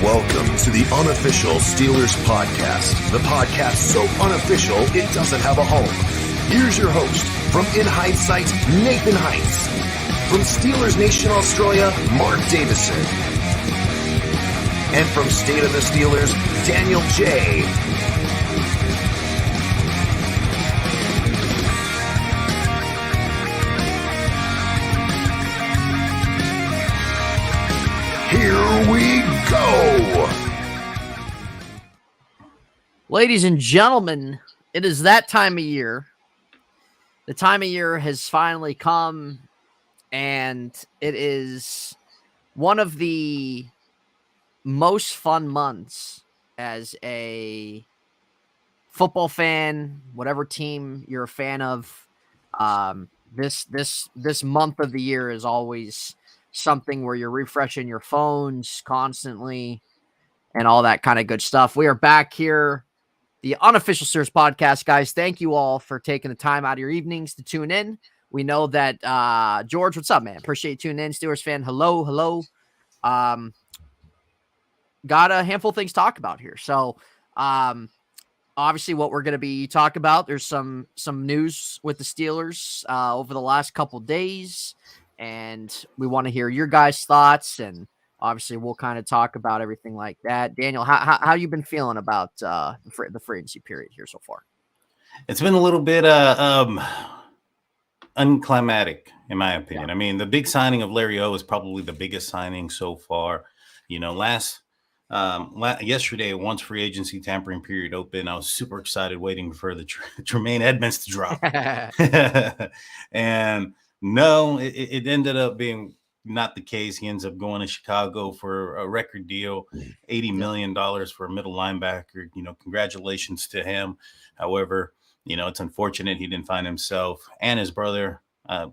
Welcome to the Unofficial Steelers Podcast, the podcast so unofficial it doesn't have a home. Here's your host, from In Hindsight, Nathan Heights. From Steelers Nation Australia, Mark Davison. And from State of the Steelers, Daniel J. Here we go. Ladies and gentlemen, it is that time of year. The time of year has finally come, and it is one of the most fun months as a football fan, whatever team you're a fan of. This month of the year is always something where you're refreshing your phones constantly and all that kind of good stuff. We are back here, the Unofficial Steelers Podcast, guys. Thank you all for taking the time out of your evenings to tune in. We know that George, what's up, man? Appreciate you tuning in. Steelers fan, hello. Got a handful of things to talk about here. So obviously what we're going to be talking about, there's some news with the Steelers over the last couple days, and we want to hear your guys' thoughts, and obviously we'll kind of talk about everything like that. Daniel, how you been feeling about the free agency period here so far? It's been a little bit unclimatic, in my opinion. Yeah. I mean, the big signing of Larry O is probably the biggest signing so far. You know, yesterday, once free agency tampering period opened, I was super excited waiting for the Tremaine Edmunds to drop. And no, it ended up being not the case. He ends up going to Chicago for a record deal, $80 million for a middle linebacker. You know, congratulations to him. However, you know, it's unfortunate he didn't find himself and his brother, and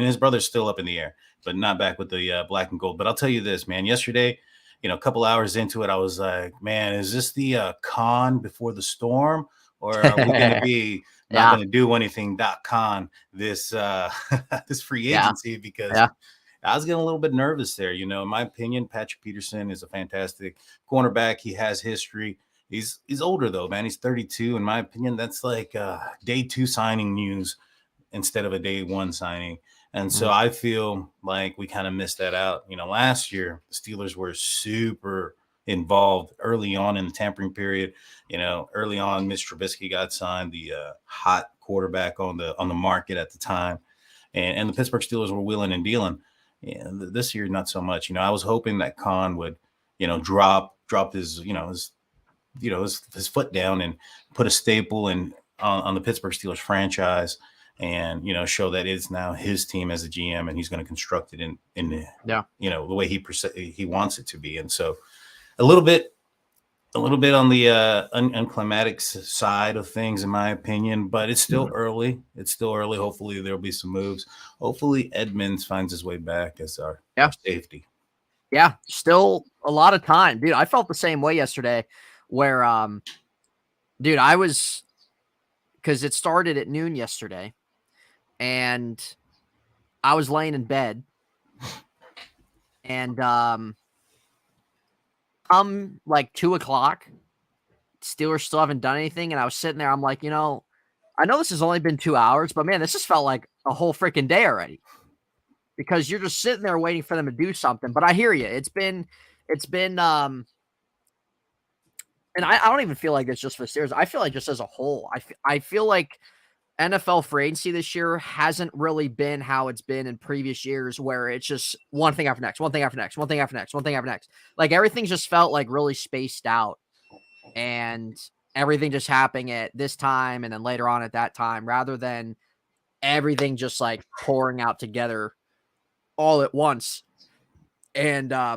his brother's still up in the air, but not back with the black and gold. But I'll tell you this, man, yesterday, you know, a couple hours into it, I was like, man, is this the calm before the storm? Or are we going to be not going to do anything .con this this free agency? Because I was getting a little bit nervous there. You know, in my opinion, Patrick Peterson is a fantastic cornerback. He has history. He's older, though, man. He's 32. In my opinion, that's like day 2 signing news instead of a day 1 signing. And so I feel like we kind of missed that out. You know, last year, the Steelers were super involved early on in the tampering period. You know, early on, Mitch Trubisky got signed, the hot quarterback on the market at the time. And the Pittsburgh Steelers were wheeling and dealing. And this year, not so much. You know, I was hoping that Khan would, you know, drop his foot down and put a staple on the Pittsburgh Steelers franchise, and, you know, show that it's now his team as a GM, and he's going to construct it in you know, the way he wants it to be. And so a little bit on the unclimatic side of things, in my opinion, but it's still early. It's still early. Hopefully there'll be some moves. Hopefully Edmunds finds his way back as our safety. Yeah, still a lot of time, dude. I felt the same way yesterday where, dude, because it started at noon yesterday, and I was laying in bed, and like 2:00, Steelers still haven't done anything, and I was sitting there. I'm like, you know, I know this has only been 2 hours, but man, this just felt like a whole freaking day already, because you're just sitting there waiting for them to do something. But I hear you. It's been, and I don't even feel like it's just for the Steelers. I feel like just as a whole, I feel like NFL free agency this year hasn't really been how it's been in previous years, where it's just one thing after next, one thing after next, one thing after next, one thing after next. Like, everything's just felt like really spaced out, and everything just happening at this time and then later on at that time, rather than everything just like pouring out together all at once. And I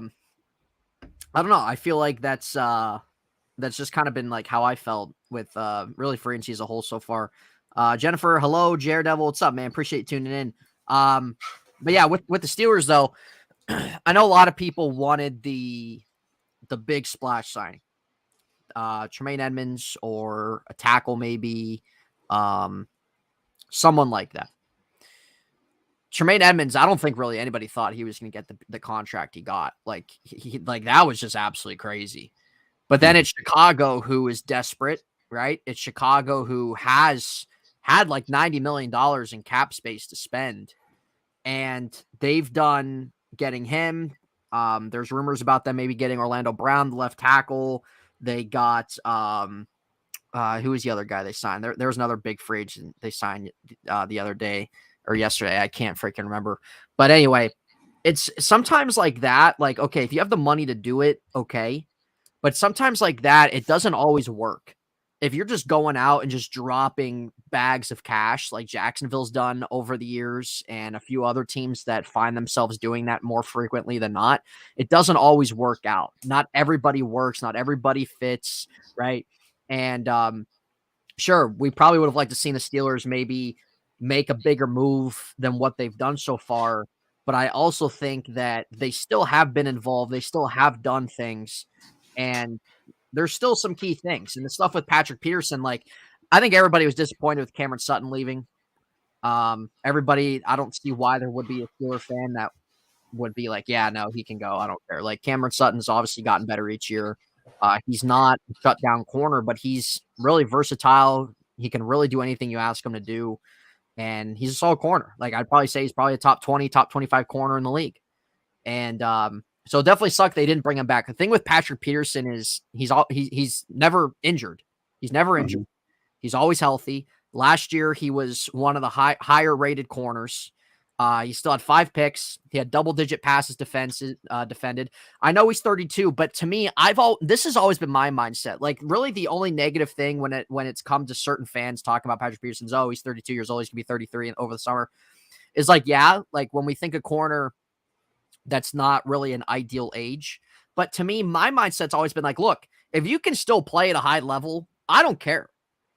don't know. I feel like that's just kind of been like how I felt with really free agency as a whole so far. Jennifer, hello. Daredevil, what's up, man? Appreciate you tuning in. But yeah, with the Steelers though, I know a lot of people wanted the big splash signing, Tremaine Edmunds, or a tackle maybe, someone like that. Tremaine Edmonds, I don't think really anybody thought he was going to get the contract he got. Like like that was just absolutely crazy. But then it's Chicago who is desperate, right? It's Chicago who has had like $90 million in cap space to spend, and they've done getting him. There's rumors about them maybe getting Orlando Brown, the left tackle. They got who was the other guy they signed? There was another big free agent they signed the other day or yesterday. I can't freaking remember. But anyway, it's sometimes like that. Like, okay, if you have the money to do it, okay. But sometimes like that, it doesn't always work. If you're just going out and just dropping bags of cash like Jacksonville's done over the years and a few other teams that find themselves doing that more frequently than not, it doesn't always work out. Not everybody works. Not everybody fits, right? And sure, we probably would have liked to seen the Steelers maybe make a bigger move than what they've done so far. But I also think that they still have been involved. They still have done things. And there's still some key things. And the stuff with Patrick Peterson, like, I think everybody was disappointed with Cameron Sutton leaving. Everybody, I don't see why there would be a Steeler fan that would be like, yeah, no, he can go. I don't care. Like, Cameron Sutton's obviously gotten better each year. He's not a shutdown corner, but he's really versatile. He can really do anything you ask him to do. And he's a solid corner. Like, I'd probably say he's probably a top 20, top 25 corner in the league. And so it definitely sucked they didn't bring him back. The thing with Patrick Peterson is he's never injured. He's never injured. He's always healthy. Last year, he was one of the higher rated corners. He still had 5 picks. He had double-digit passes defended. I know he's 32, but to me, this has always been my mindset. Like, really, the only negative thing when it's come to certain fans talking about Patrick Peterson's, oh, he's 32 years old, he's gonna be 33 over the summer, is like, yeah, like when we think of corner, that's not really an ideal age. But to me, my mindset's always been like, look, if you can still play at a high level, I don't care.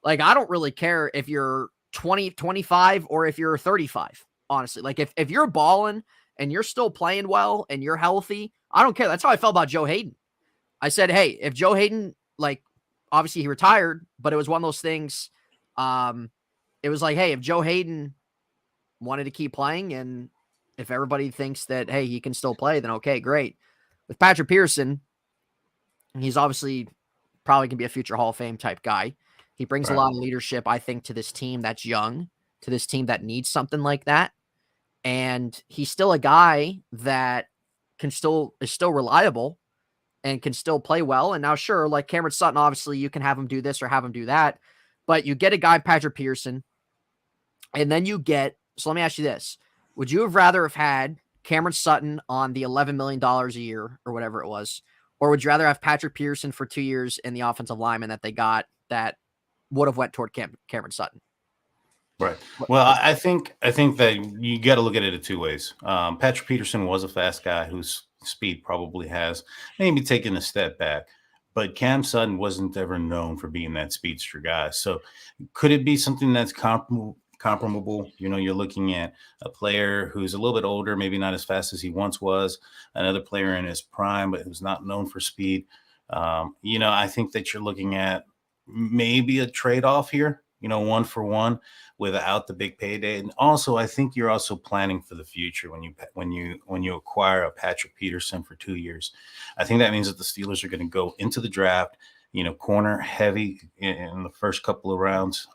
Like, I don't really care if you're 20, 25, or if you're 35. Honestly, like if you're balling and you're still playing well and you're healthy, I don't care. That's how I felt about Joe Hayden. I said, hey, if Joe Hayden, like, obviously he retired, but it was one of those things. It was like, hey, if Joe Hayden wanted to keep playing and if everybody thinks that, hey, he can still play, then okay, great. With Patrick Peterson, he's obviously probably can be a future Hall of Fame type guy. He brings a lot of leadership, I think, to this team that's young, to this team that needs something like that. And he's still a guy that is still reliable and can still play well. And now, sure, like Cameron Sutton, obviously you can have him do this or have him do that, but you get a guy, Patrick Peterson, and then so let me ask you this. Would you have rather have had Cameron Sutton on the $11 million a year or whatever it was, or would you rather have Patrick Peterson for 2 years in the offensive lineman that they got that would have went toward Cameron Sutton? Right. Well, I think that you got to look at it in 2 ways. Patrick Peterson was a fast guy whose speed probably has maybe taken a step back, but Cam Sutton wasn't ever known for being that speedster guy. So could it be something that's comparable? You know, you're looking at a player who's a little bit older, maybe not as fast as he once was, another player in his prime, but who's not known for speed. You know, I think that you're looking at maybe a trade-off here, you know, 1 for 1 without the big payday. And also, I think you're also planning for the future when you acquire a Patrick Peterson for 2 years. I think that means that the Steelers are going to go into the draft, you know, corner heavy in the first couple of rounds,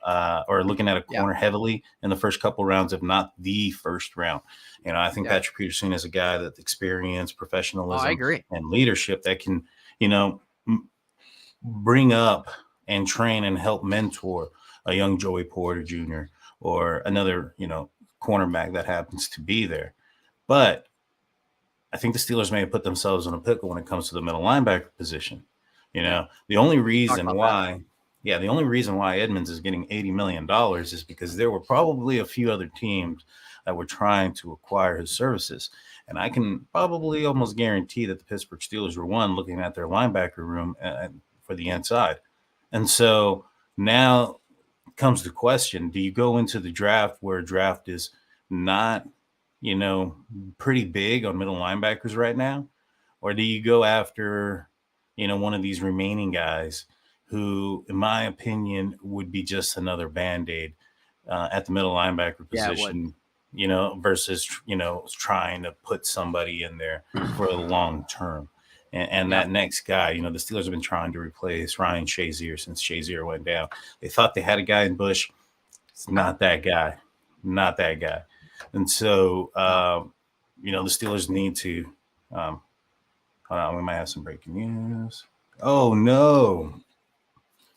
or looking at a corner heavily in the first couple of rounds, if not the first round. You know, I think Patrick Peterson is a guy that experience, professionalism, and leadership that can, you know, bring up and train and help mentor a young Joey Porter Jr. or another, you know, cornerback that happens to be there. But I think the Steelers may have put themselves in a pickle when it comes to the middle linebacker position. You know, the only reason why Edmonds is getting $80 million is because there were probably a few other teams that were trying to acquire his services. And I can probably almost guarantee that the Pittsburgh Steelers were looking at their linebacker room for the inside. And so now comes the question, do you go into the draft where draft is not, you know, pretty big on middle linebackers right now? Or do you go after, you know, one of these remaining guys who, in my opinion, would be just another Band-Aid at the middle linebacker position? versus, trying to put somebody in there for the long term. And Yep. that next guy, the Steelers have been trying to replace Ryan Shazier since Shazier went down. They thought they had a guy in Bush. It's not that guy. Not that guy. And so, the Steelers need to hold on, we might have some breaking news. Oh, no.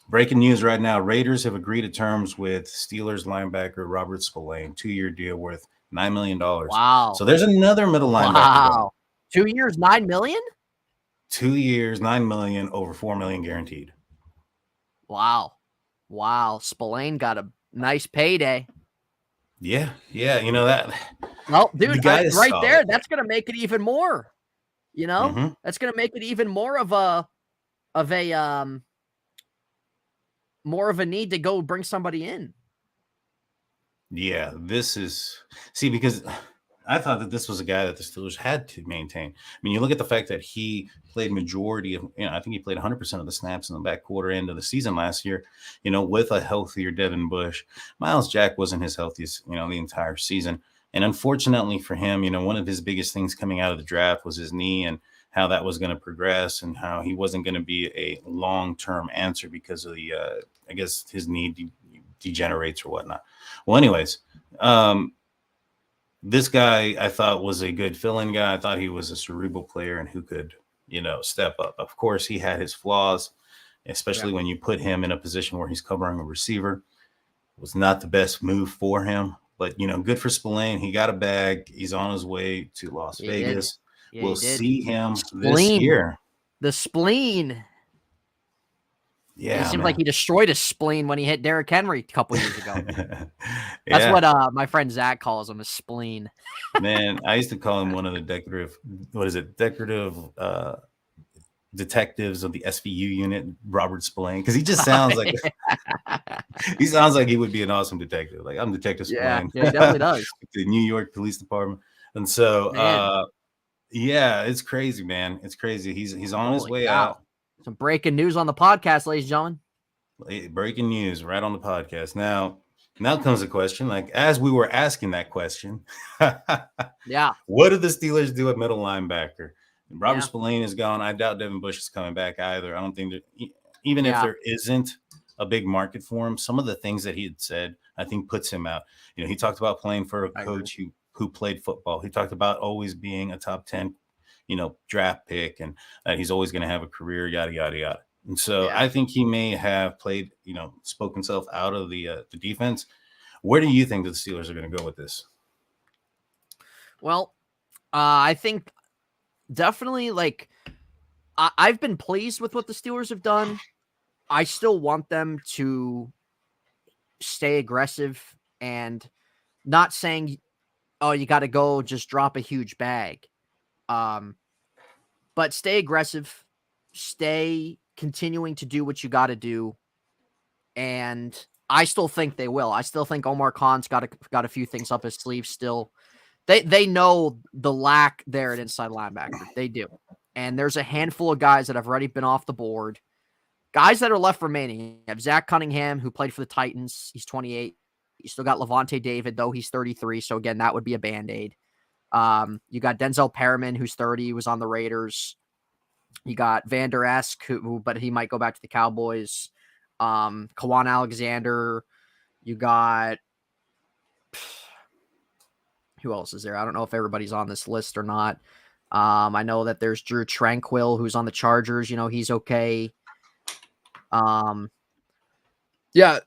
Breaking news right now. Raiders have agreed to terms with Steelers linebacker Robert Spillane, 2-year deal worth $9 million. Wow. So there's another middle linebacker. Wow. 2 years, $9 million? 2 years, $9 million, over $4 million guaranteed. Wow. Spillane got a nice payday. Yeah. That. Well, dude, the guy is right solid. there, that's going to make it even more. Mm-hmm. That's going to make it even more of a need to go bring somebody in. Yeah, because I thought that this was a guy that the Steelers had to maintain. I mean, you look at the fact that he played majority of, I think he played 100% of the snaps in the back quarter end of the season last year, with a healthier Devin Bush. Miles Jack wasn't his healthiest, the entire season. And unfortunately for him, one of his biggest things coming out of the draft was his knee and how that was going to progress and how he wasn't going to be a long-term answer because of the, I guess his knee degenerates or whatnot. Well, anyways, this guy I thought was a good fill-in guy. I thought he was a cerebral player and who could, step up. Of course, he had his flaws, especially when you put him in a position where he's covering a receiver. It was not the best move for him. But, good for Spillane. He got a bag. He's on his way to Las Vegas. Yeah, we'll see him this Spleen. year. The spleen. Yeah, it seemed like he destroyed his spleen when he hit Derrick Henry a couple years ago. That's what my friend Zach calls him, a spleen. Man, I used to call him one of the decorative detectives of the SVU unit, Robert Spillane, because he just sounds like he would be an awesome detective. Like, I'm Detective Spillane. Yeah, he definitely does. The New York Police Department. And so, it's crazy, man. It's crazy. He's on his way out. Some breaking news on the podcast, ladies and gentlemen. Breaking news right on the podcast. Now comes the question, like, as we were asking that question, what do the Steelers do at middle linebacker? Robert Spillane is gone. I doubt Devin Bush is coming back either. I don't think that even if there isn't a big market for him, some of the things that he had said, I think puts him out. He talked about playing for a coach who played football. He talked about always being a top 10 draft pick and that he's always going to have a career, yada, yada, yada. And so I think he may have played, spoke himself out of the defense. Where do you think the Steelers are going to go with this? Well, I think definitely, like, I've been pleased with what the Steelers have done. I still want them to stay aggressive and not saying, oh, you got to go just drop a huge bag. But stay aggressive, stay continuing to do what you got to do. And I still think they will. I still think Omar Khan's got a few things up his sleeve still. They know the lack there at inside linebacker. They do. And there's a handful of guys that have already been off the board. Guys that are left remaining. You have Zach Cunningham, who played for the Titans. He's 28. You still got Levante David, though he's 33. So, again, that would be a Band-Aid. You got Denzel Perriman, who's 30, was on the Raiders. You got Van Der Esch, but he might go back to the Cowboys. Kawan Alexander. You got who else is there? I don't know if everybody's on this list or not. I know that there's Drew Tranquill, who's on the Chargers. He's okay. Yeah.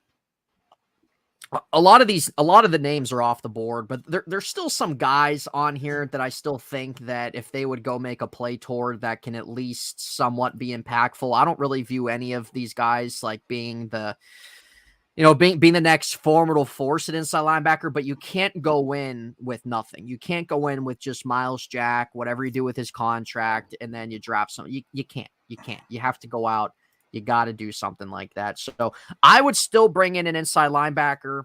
A lot of the names are off the board, but there's still some guys on here that I still think that if they would go make a play toward, that can at least somewhat be impactful. I don't really view any of these guys like being the, being the next formidable force at inside linebacker, but you can't go in with nothing. You can't go in with just Miles Jack, whatever you do with his contract, and then you draft some. You can't. You have to go out. You got to do something like that. So I would still bring in an inside linebacker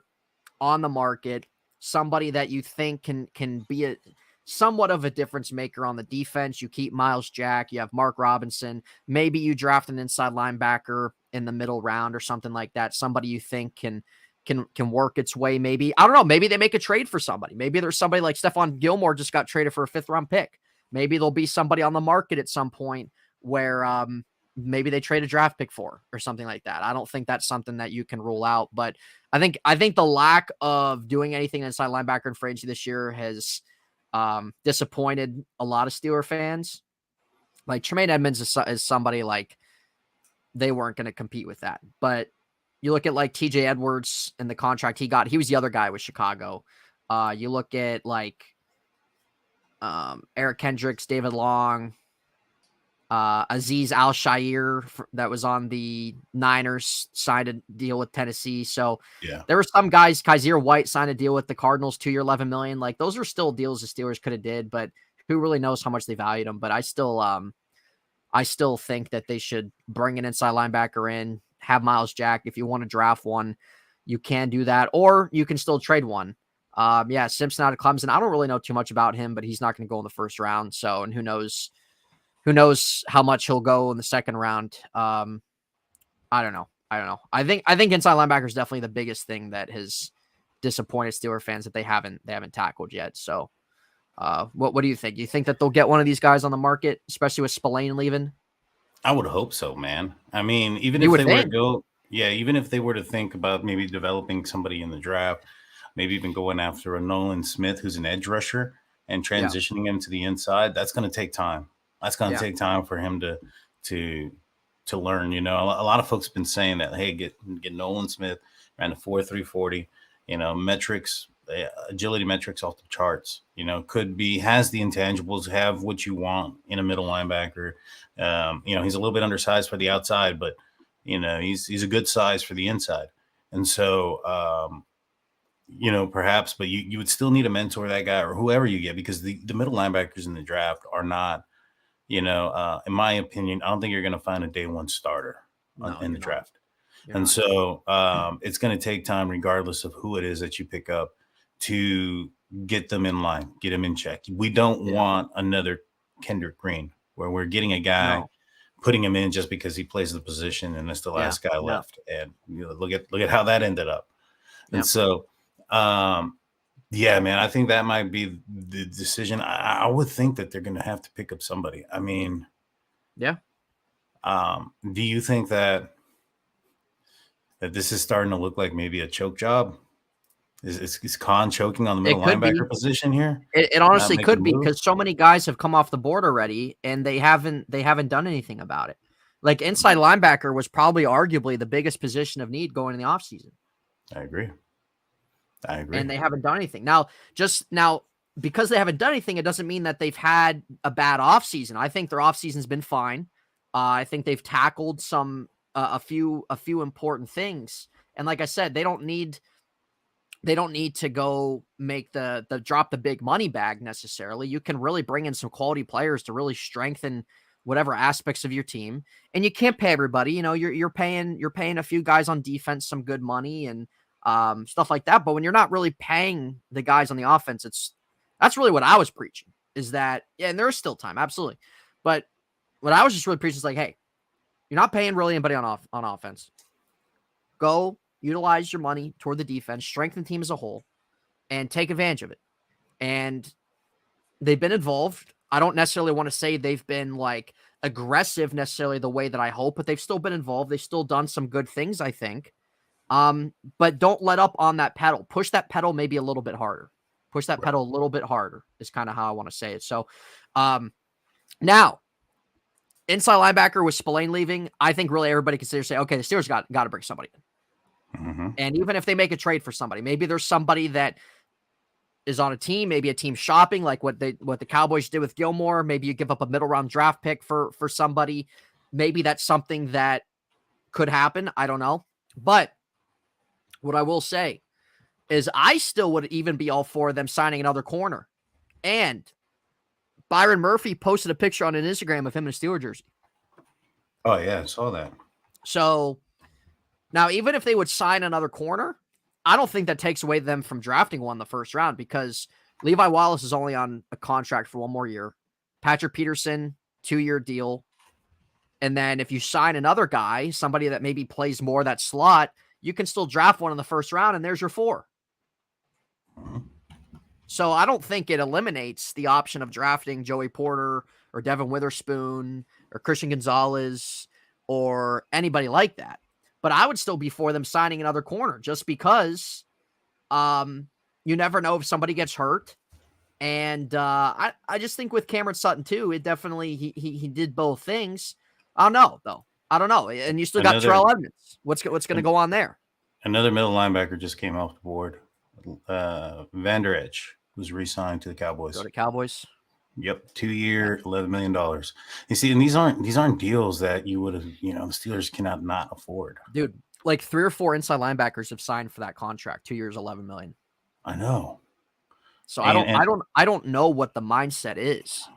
on the market, somebody that you think can be a somewhat of a difference maker on the defense. You keep Miles Jack, you have Mark Robinson. Maybe you draft an inside linebacker in the middle round or something like that. Somebody you think can can work its way. Maybe, I don't know, maybe they make a trade for somebody. Maybe there's somebody like Stephon Gilmore just got traded for a 5th round pick. Maybe there'll be somebody on the market at some point where maybe they trade a draft pick for or something like that. I don't think that's something that you can rule out, but I think the lack of doing anything inside linebacker in free agency this year has disappointed a lot of Steeler fans. Like Tremaine Edmonds is somebody like they weren't going to compete with that. But you look at like TJ Edwards and the contract he got, he was the other guy with Chicago. You look at like Eric Kendricks, David Long, Azeez Al-Shaair that was on the Niners, signed a deal with Tennessee. So yeah, there were some guys, Kaiser White signed a deal with the Cardinals, 2-year, $11 million. Like those are still deals the Steelers could have did, but who really knows how much they valued them. But I still think that they should bring an inside linebacker in, have Miles Jack. If you want to draft one, you can do that, or you can still trade one. Simpson out of Clemson. I don't really know too much about him, but he's not going to go in the first round. So, and who knows how much he'll go in the second round. I don't know. I think inside linebacker is definitely the biggest thing that has disappointed Steeler fans that they haven't tackled yet. So, what do you think? Do you think that they'll get one of these guys on the market, especially with Spillane leaving? I would hope so, man. I mean, even if they were to go, even if they were to think about maybe developing somebody in the draft, maybe even going after a Nolan Smith who's an edge rusher and transitioning him to the inside, that's going to take time. That's going to take time for him to learn. You know, a lot of folks have been saying that, hey, get Nolan Smith, ran a 4.3 40, metrics, agility metrics off the charts, has the intangibles, have what you want in a middle linebacker. He's a little bit undersized for the outside, but he's a good size for the inside. And so, perhaps, but you would still need to mentor that guy or whoever you get, because the middle linebackers in the draft are not, in my opinion, I don't think you're going to find a day one starter in the draft. So it's going to take time, regardless of who it is that you pick up, to get them in line, get them in check. We don't want another Kendrick Green where we're getting a guy, putting him in just because he plays the position and it's the last guy left. And look at how that ended up. And so, man, I think that might be the decision. I would think that they're going to have to pick up somebody. I mean, do you think that this is starting to look like maybe a choke job? Is Khan choking on the middle linebacker position here? It honestly could be, because so many guys have come off the board already and they haven't done anything about it. Like inside linebacker was probably arguably the biggest position of need going in the offseason. I agree. And they haven't done anything. Now, because they haven't done anything, it doesn't mean that they've had a bad offseason. I think their offseason's been fine. I think they've tackled a few important things. And like I said, they don't need to go make the drop the big money bag necessarily. You can really bring in some quality players to really strengthen whatever aspects of your team. And you can't pay everybody. You're paying a few guys on defense some good money and stuff like that. But when you're not really paying the guys on the offense, that's really what I was preaching, is that, and there is still time, absolutely. But what I was just really preaching is like, hey, you're not paying really anybody on offense. Go utilize your money toward the defense, strengthen the team as a whole, and take advantage of it. And they've been involved. I don't necessarily want to say they've been like aggressive necessarily the way that I hope, but they've still been involved. They've still done some good things, I think. But don't let up on that pedal. Push that pedal maybe a little bit harder. Push that pedal a little bit harder is kind of how I want to say it. So now, inside linebacker with Spillane leaving, I think really everybody considers say, okay, the Steelers got to bring somebody in. And even if they make a trade for somebody, maybe there's somebody that is on a team, maybe a team shopping, like what the Cowboys did with Gilmore. Maybe you give up a middle round draft pick for somebody. Maybe that's something that could happen. I don't know. But what I will say is I still would even be all for them signing another corner. And Byron Murphy posted a picture on an Instagram of him in a Steeler jersey. Oh, yeah, I saw that. So now, even if they would sign another corner, I don't think that takes away them from drafting one in the first round, because Levi Wallace is only on a contract for one more year. Patrick Peterson, 2-year deal. And then if you sign another guy, somebody that maybe plays more that slot, you can still draft one in the first round, and there's your 4. So I don't think it eliminates the option of drafting Joey Porter or Devin Witherspoon or Christian Gonzalez or anybody like that. But I would still be for them signing another corner just because you never know if somebody gets hurt. And I just think with Cameron Sutton too, it definitely he did both things. I don't know though. I don't know. And you still got Terrell Edmonds. What's going to go on there? Another middle linebacker just came off the board. Van Der Esch was re-signed to the Cowboys. Go to Cowboys. Yep, 2-year, $11 million. You see, and these aren't deals that you would have, the Steelers cannot not afford. Dude, like 3 or 4 inside linebackers have signed for that contract. 2 years, $11 million. I know. So I don't know what the mindset is.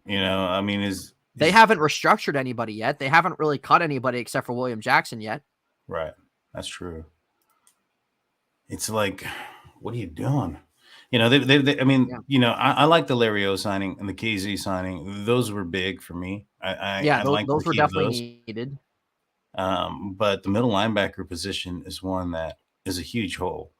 I mean, they haven't restructured anybody yet. They haven't really cut anybody except for William Jackson yet. Right, that's true. It's like, what are you doing? I like the Larry O signing and the KZ signing. Those were big for me. Those were definitely needed. But the middle linebacker position is one that is a huge hole.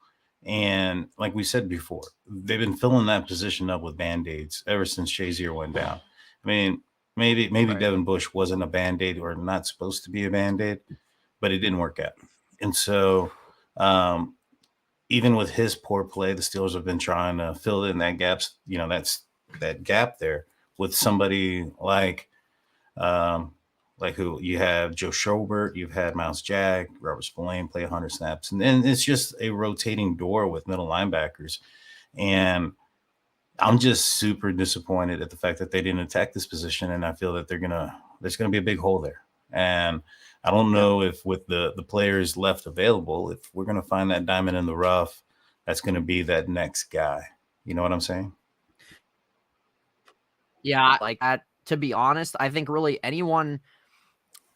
And like we said before, they've been filling that position up with Band-Aids ever since Shazier went down. I mean, maybe right. Devin Bush wasn't a Band-Aid or not supposed to be a Band-Aid, but it didn't work out. And so even with his poor play, the Steelers have been trying to fill in that gaps, that gap there with somebody like who you have Joe Schobert, you've had Miles Jack, Robert Spillane play 100 snaps. And then it's just a rotating door with middle linebackers. And I'm just super disappointed at the fact that they didn't attack this position. And I feel that there's going to be a big hole there. And I don't know if with the players left available, if we're going to find that diamond in the rough, that's going to be that next guy. You know what I'm saying? Yeah, like that. To be honest, I think really anyone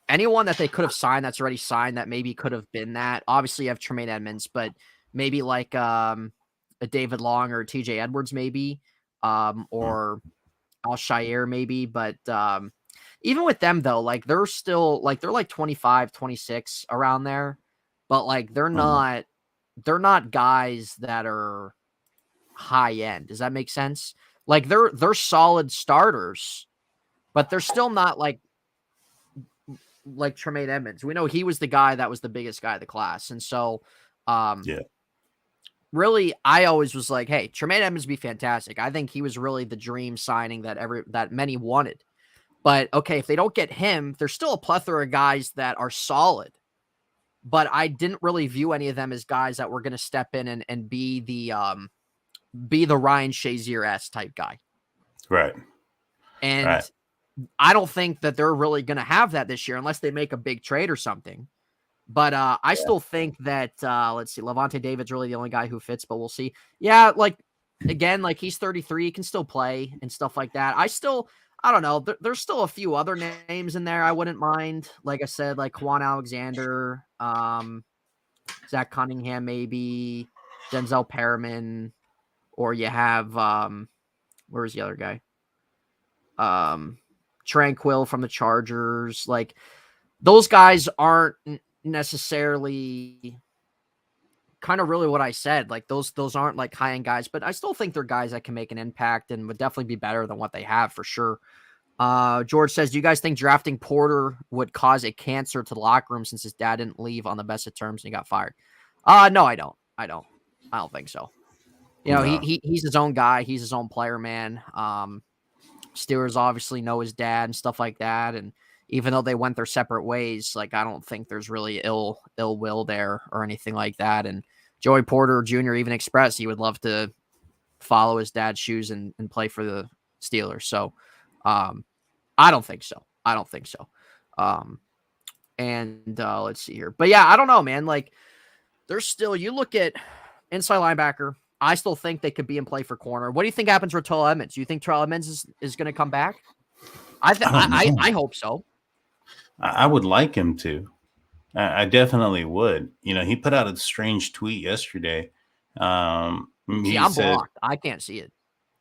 that they could have signed that's already signed that maybe could have been that. Obviously, you have Tremaine Edmonds, but maybe like a David Long or TJ Edwards, maybe, or Al-Shaair, maybe. But even with them, though, like they're still like they're like 25, 26 around there, but like they're not guys that are high end. Does that make sense? Like they're solid starters, but they're still not like Tremaine Edmonds. We know he was the guy that was the biggest guy of the class. And so, really, I always was like, hey, Tremaine Edmonds would be fantastic. I think he was really the dream signing that many wanted. But okay, if they don't get him, there's still a plethora of guys that are solid. But I didn't really view any of them as guys that were going to step in and be the Ryan Shazier-esque type guy. Right. And right. I don't think that they're really going to have that this year unless they make a big trade or something. But I still think that, let's see, Levante David's really the only guy who fits, but we'll see. Yeah, like, again, like he's 33, he can still play and stuff like that. I don't know. There's still a few other names in there I wouldn't mind. Like I said, like Quan Alexander, Zach Cunningham, maybe, Denzel Perriman, or you have, where's the other guy? Tranquil from the Chargers. Like those guys aren't necessarily kind of really what I said. Like those aren't like high-end guys, but I still think they're guys that can make an impact and would definitely be better than what they have for sure. George says, do you guys think drafting Porter would cause a cancer to the locker room since his dad didn't leave on the best of terms and he got fired? No, I don't think so. You know, no. He's his own guy. He's his own player, man. Steelers obviously know his dad and stuff like that. And even though they went their separate ways, like, I don't think there's really ill will there or anything like that. And Joey Porter Jr. even expressed he would love to follow his dad's shoes and play for the Steelers. So I don't think so. Let's see here. But yeah, I don't know, man. Like there's still, you look at inside linebacker, I still think they could be in play for corner. What do you think happens with Terrell Edmonds? Do you think Terrell Edmonds is going to come back? I hope so. I would like him to. I definitely would. You know, he put out a strange tweet yesterday. I'm blocked. I can't see it.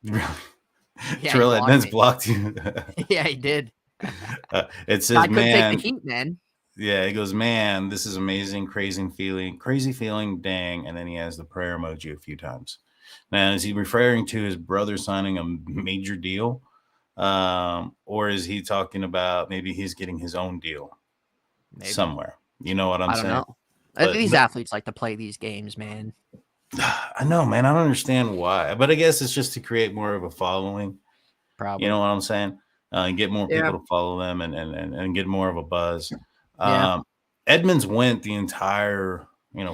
Really? Yeah, Terrell Edmonds blocked you. Yeah, he did. It says, I couldn't take the heat, man. Yeah, he goes, man, this is amazing, crazy feeling, dang. And then he has the prayer emoji a few times. Now, is he referring to his brother signing a major deal? Or is he talking about maybe he's getting his own deal Maybe. somewhere? You know what I'm I don't saying? know. But These athletes like to play these games, man. I know, man. I don't understand why, but I guess it's just to create more of a following. You Probably. know what I'm saying? And get more Yeah. people to follow them and get more of a buzz. Yeah. Um, Edmonds went the entire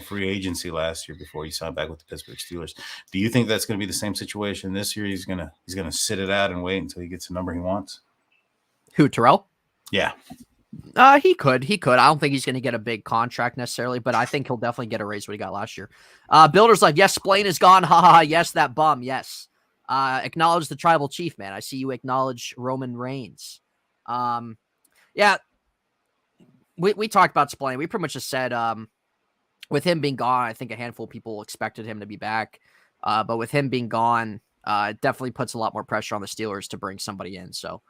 free agency last year before he signed back with the Pittsburgh Steelers. Do you think that's going to be the same situation this year? He's gonna sit it out and wait until he gets the number he wants. Who, Terrell? Yeah. He could. I don't think he's going to get a big contract necessarily, but I think he'll definitely get a raise what he got last year. Builder's like, yes, Splain is gone. Haha. Yes, that bum. Yes. Acknowledge the tribal chief, man. I see you acknowledge Roman Reigns. Yeah. We talked about Splain. We pretty much just said, with him being gone, I think a handful of people expected him to be back. But with him being gone, it definitely puts a lot more pressure on the Steelers to bring somebody in. So,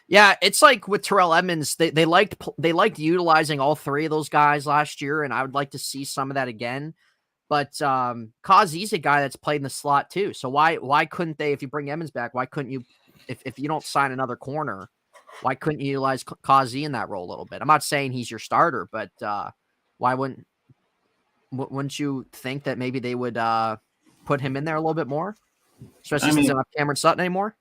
yeah, it's like with Terrell Edmonds, they liked utilizing all three of those guys last year, and I would like to see some of that again. But Kazi's a guy that's played in the slot too. So why couldn't they, if you bring Edmonds back, why couldn't you, if you don't sign another corner, why couldn't you utilize Kazi in that role a little bit? I'm not saying he's your starter, but why wouldn't you think that maybe they would put him in there a little bit more, especially since they don't have Cameron Sutton anymore?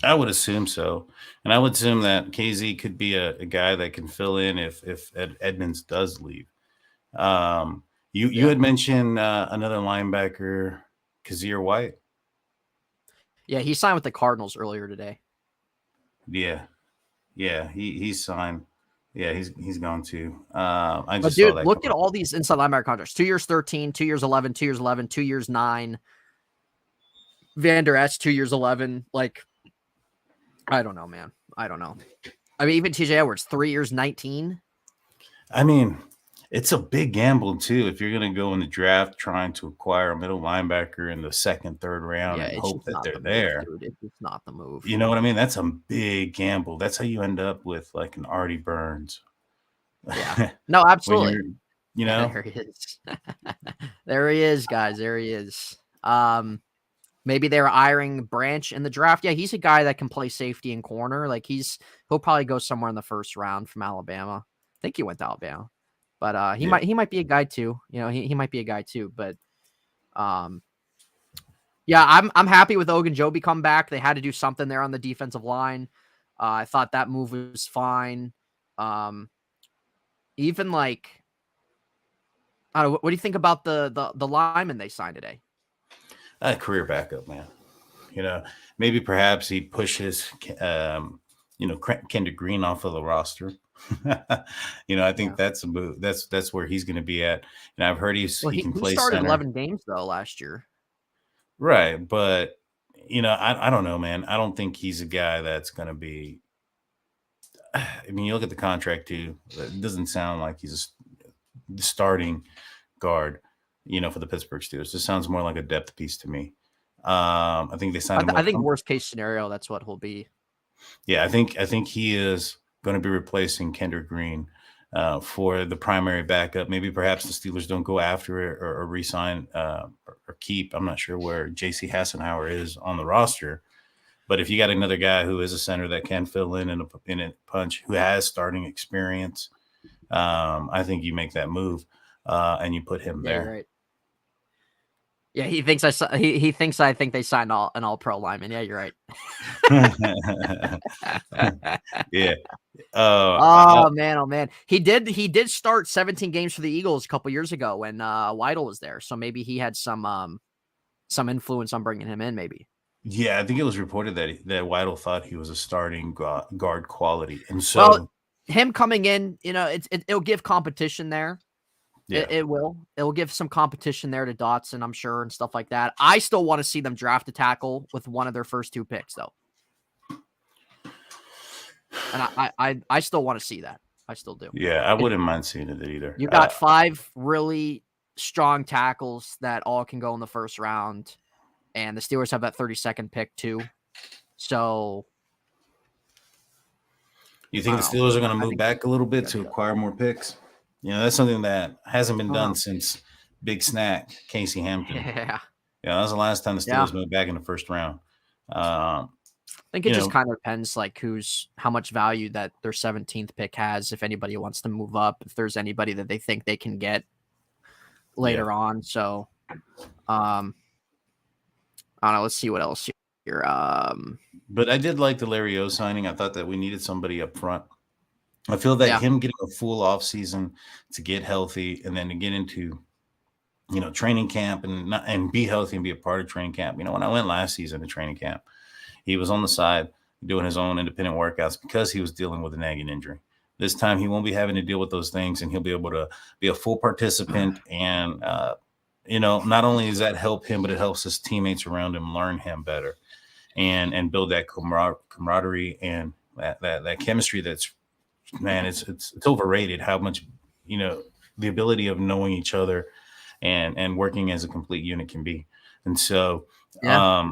I would assume so, and I would assume that KZ could be a guy that can fill in if Edmonds does leave. You had mentioned another linebacker, Kazir White. Yeah, he signed with the Cardinals earlier today. Yeah, he signed. Yeah, he's gone too. I But just dude, saw that. look at all these inside linebacker contracts: 2 years 13, 2 years 11, 2 years 11, 2 years 9. Vander Esch, 2 years 11. Like, I don't know, man. I don't know. I mean, even TJ Edwards, 3 years 19. I mean, it's a big gamble too if you're going to go in the draft trying to acquire a middle linebacker in the second, third round Yeah, and it's hope just that not they're the move, there. dude. It's just not the move. You know what I mean? That's a big gamble. That's how you end up with like an Artie Burns. Yeah. No, absolutely. You know, There he is. There he is, guys. There he is. Maybe they're eyeing Branch in the draft. Yeah, he's a guy that can play safety and corner. Like he'll probably go somewhere in the first round from Alabama. I think he went to Alabama. But he might be a guy too. You know, he might be a guy too. But yeah, I'm happy with Ogunjobi come back. They had to do something there on the defensive line. I thought that move was fine. Even like, I don't know, what do you think about the lineman they signed today? career backup, man. You know, maybe perhaps he pushes, Kendrick Green off of the roster. I think that's a move. That's where he's going to be at. And I've heard he can play started center. 11 games though last year. Right, but I don't know, man. I don't think he's a guy that's going to be. I mean, you look at the contract too. It doesn't sound like he's the starting guard, for the Pittsburgh Steelers. This sounds more like a depth piece to me. I think they signed him. I think worst case scenario, that's what he'll be. Yeah, I think he is going to be replacing Kendrick Green for the primary backup. Maybe perhaps the Steelers don't go after it or re-sign or keep. I'm not sure where J.C. Hassenauer is on the roster. But if you got another guy who is a center that can fill in a punch, who has starting experience, I think you make that move and you put him there. Right. Yeah, he thinks he thinks I think they signed an all pro lineman. Yeah, you're right. Yeah. Oh man. He did start 17 games for the Eagles a couple years ago when Weidl was there. So maybe he had some influence on bringing him in, maybe. Yeah, I think it was reported that Weidl thought he was a starting guard quality, and so him coming in, it'll give competition there. Yeah. It will. It'll give some competition there to Dotson, I'm sure, and stuff like that. I still want to see them draft a tackle with one of their first 2 picks, though. And I still want to see that. I still do. Yeah, I wouldn't mind seeing it either. You got 5 really strong tackles that all can go in the first round, and the Steelers have that 32nd pick too. So, You think the Steelers are going to move back a little bit to acquire more picks? You know, that's something that hasn't been done since Big Snack, Casey Hampton. Yeah. Yeah, that was the last time the Steelers moved back in the first round. I think it just kind of depends, like how much value that their 17th pick has. If anybody wants to move up, if there's anybody that they think they can get later on. So, I don't know. Let's see what else here. But I did like the Larry O signing. I thought that we needed somebody up front. I feel that him getting a full off season to get healthy and then to get into, training camp and be healthy and be a part of training camp. When I went last season to training camp, he was on the side doing his own independent workouts because he was dealing with a nagging injury. This time he won't be having to deal with those things, and he'll be able to be a full participant. And, not only does that help him, but it helps his teammates around him learn him better and build that camaraderie and that chemistry that's, man, it's overrated how much, the ability of knowing each other and working as a complete unit can be. And so, I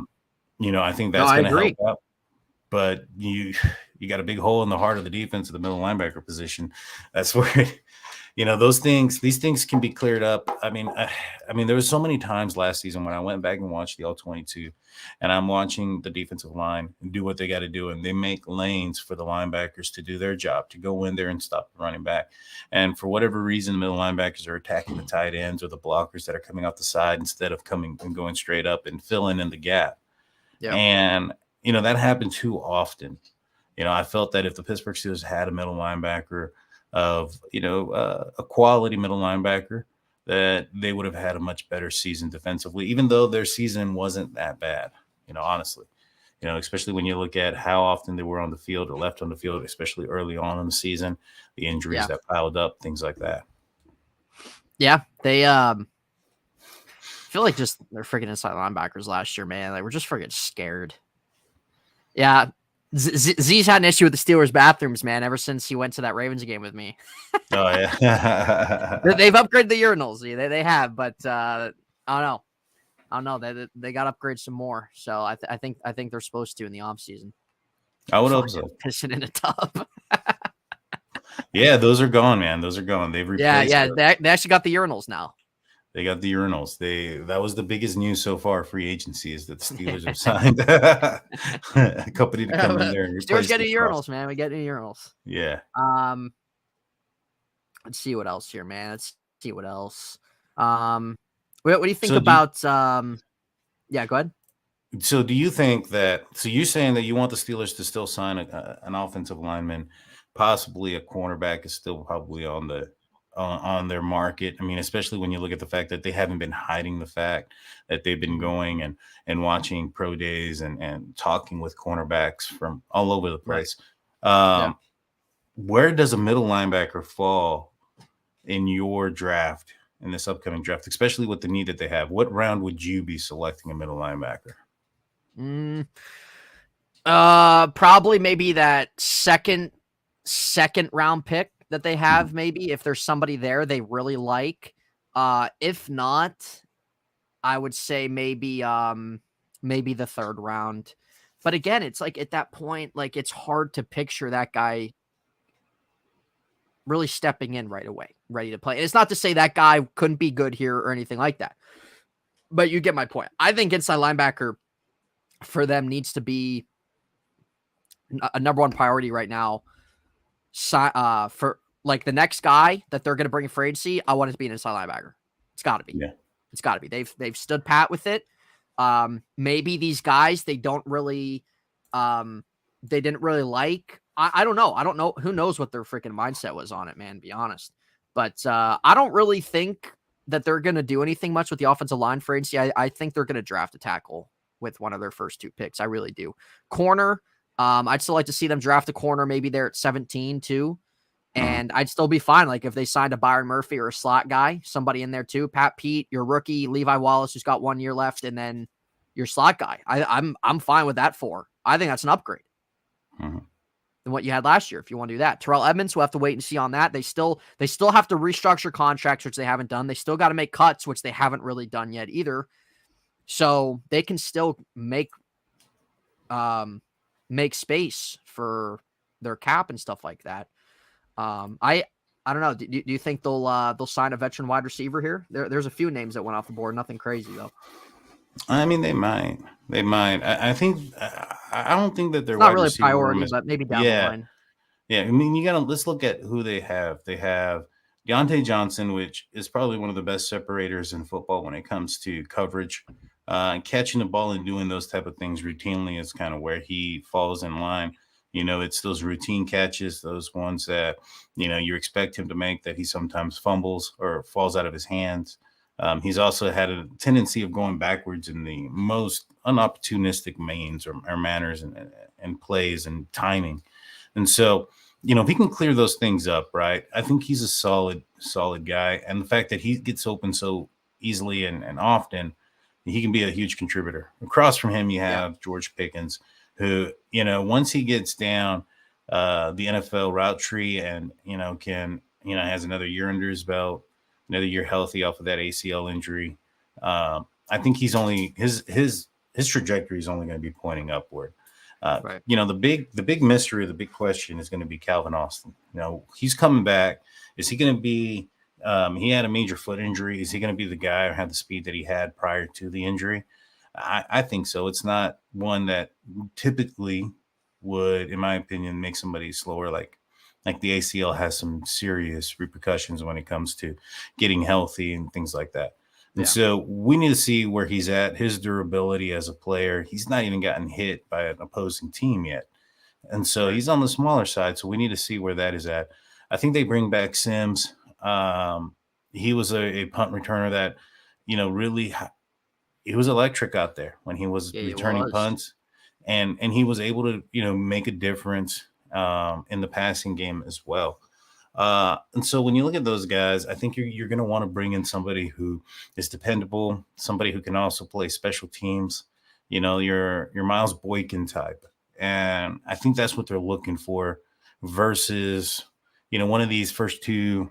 think that's going to help out. But you got a big hole in the heart of the defense of the middle linebacker position. That's where, these things can be cleared up. I mean, there was so many times last season when I went back and watched the All-22, and I'm watching the defensive line do what they got to do, and they make lanes for the linebackers to do their job, to go in there and stop the running back. And for whatever reason, the middle linebackers are attacking the tight ends or the blockers that are coming off the side instead of coming and going straight up and filling in the gap. Yeah. And that happened too often. I felt that if the Pittsburgh Steelers had a middle linebacker of, a quality middle linebacker, that they would have had a much better season defensively, even though their season wasn't that bad, honestly, especially when you look at how often they were on the field or left on the field, especially early on in the season, the injuries that piled up, things like that. Yeah. They, feel like just they're freaking inside linebackers last year, man. Like, we're just freaking scared. Yeah. Z's had an issue with the Steelers bathrooms, man, ever since he went to that Ravens game with me. Oh, yeah. They've upgraded the urinals. They have, but I don't know. They got to upgrade some more. So I think they're supposed to in the offseason. I would hope so. Pissing in a tub. Yeah, those are gone, man. Those are gone. They've replaced they actually got the urinals now. They got the urinals. That was the biggest news so far. Free agency is that the Steelers have signed a company to come in there and replace. Steelers getting urinals, man. We get new urinals. Yeah. Let's see what else here, man. Let's see what else. What do you think about? Yeah, go ahead. So do you think that? So you're saying that you want the Steelers to still sign an offensive lineman, possibly a cornerback is still probably on their market. I mean, especially when you look at the fact that they haven't been hiding the fact that they've been going and watching pro days and talking with cornerbacks from all over the place. Where does a middle linebacker fall in your draft, in this upcoming draft, especially with the need that they have? What round would you be selecting a middle linebacker? Probably maybe that second round pick that they have, maybe if there's somebody there they really like. If not, I would say maybe the third round. But again, it's like at that point, like it's hard to picture that guy really stepping in right away, ready to play. And it's not to say that guy couldn't be good here or anything like that, but you get my point. I think inside linebacker for them needs to be a number one priority right now. For like the next guy that they're going to bring in free agency, I want it to be an inside linebacker. It's got to be. Yeah. It's got to be. They've stood pat with it. Maybe these guys they didn't really like. I don't know. I don't know. Who knows what their freaking mindset was on it, man, to be honest. But I don't really think that they're going to do anything much with the offensive line for agency. I think they're going to draft a tackle with one of their first two picks. I really do. Corner. I'd still like to see them draft a corner. Maybe they're at 17 too. And I'd still be fine. Like if they signed a Byron Murphy or a slot guy, somebody in there too, Pat Pete, your rookie, Levi Wallace, who's got 1 year left. And then your slot guy. I'm fine with that I think that's an upgrade than what you had last year. If you want to do that, Terrell Edmonds, we'll have to wait and see on that. They still have to restructure contracts, which they haven't done. They still got to make cuts, which they haven't really done yet either. So they can still make space for their cap and stuff like that. I don't know. Do you think they'll sign a veteran wide receiver here? There's a few names that went off the board. Nothing crazy though. I mean, they might. They might. I think. I don't think that their It's not wide really a receiver room priority, is. but maybe down the Yeah, line. yeah. I mean, you gotta let's look at who they have. They have Deontay Johnson, which is probably one of the best separators in football when it comes to coverage. Catching the ball and doing those type of things routinely is kind of where he falls in line. It's those routine catches, those ones that you expect him to make that he sometimes fumbles or falls out of his hands. He's also had a tendency of going backwards in the most unopportunistic means or manners and plays and timing. And so, if he can clear those things up, right, I think he's a solid guy. And the fact that he gets open so easily and often, he can be a huge contributor. Across from him, you have George Pickens, who, once he gets down the NFL route tree and, has another year under his belt, another year healthy off of that ACL injury. I think he's only his trajectory is only going to be pointing upward. Right. The big mystery, the big question is going to be Calvin Austin. He's coming back. Is he going to be? He had a major foot injury. Is he going to be the guy or have the speed that he had prior to the injury? I think so. It's not one that typically would, in my opinion, make somebody slower. Like the ACL has some serious repercussions when it comes to getting healthy and things like that. And so we need to see where he's at, his durability as a player. He's not even gotten hit by an opposing team yet. And so he's on the smaller side. So we need to see where that is at. I think they bring back Sims. He was a punt returner that, really, he was electric out there when he was returning punts. And he was able to, make a difference in the passing game as well. And so when you look at those guys, I think you're going to want to bring in somebody who is dependable, somebody who can also play special teams, your Miles Boykin type. And I think that's what they're looking for versus, one of these first two,